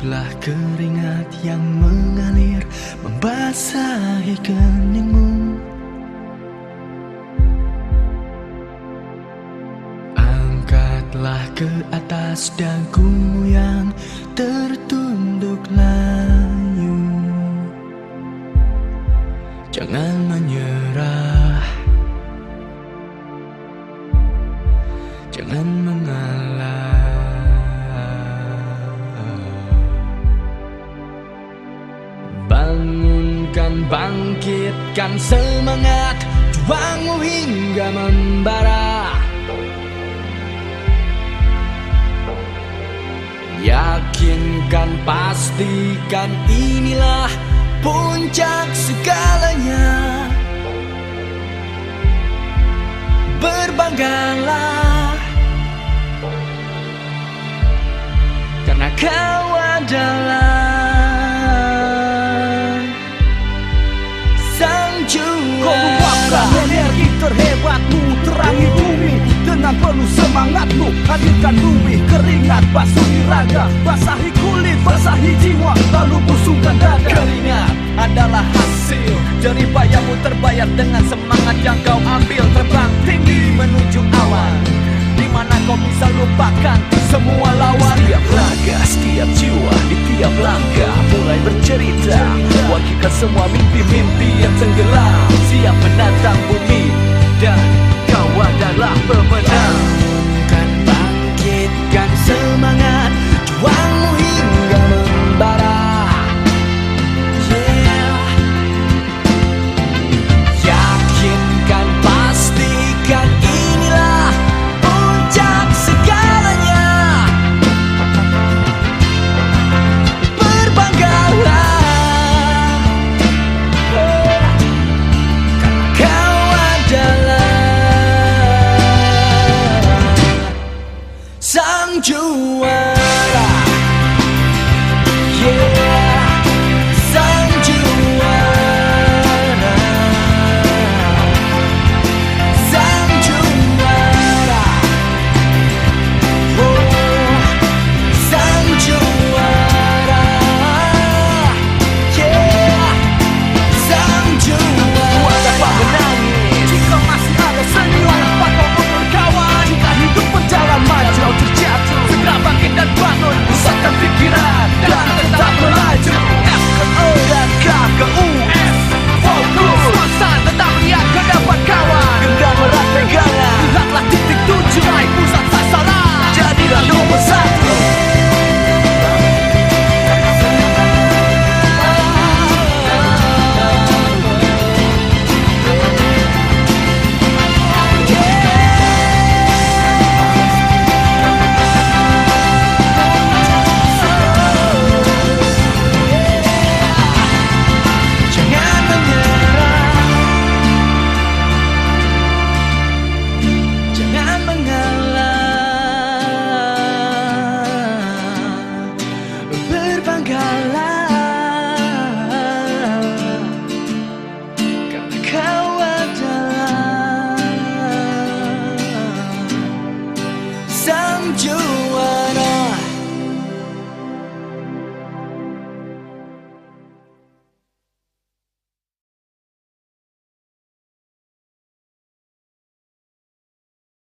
Angkatlah keringat yang mengalir membasahi keningmu. Angkatlah ke atas dagumu yang tertunduk layu. Jangan menyerah, jangan mengalah. Bangunkan, bangkitkan semangat juangmu hingga membara. Yakinkan, pastikan inilah puncak segalanya. Berbanggalah karena kau adalah sang juara. Kau luapkan energi terhebatmu, terangi bumi dengan penuh semangatmu. Hadirkan bumi, keringat basuhi raga, basahi kulit, basahi jiwa, lalu busungkan dada. Keringat adalah hasil jeripayamu terbayar dengan semangat yang kau ambil. Terbang tinggi menuju awan, di mana kau bisa lupakan semua lawan. Setiap raga, setiap jiwa, di tiap langkah mulai bercerita. Wakilkan semua mimpi-mimpi yang tenggelam, siap menatang bumi, dan kau adalah pemenang.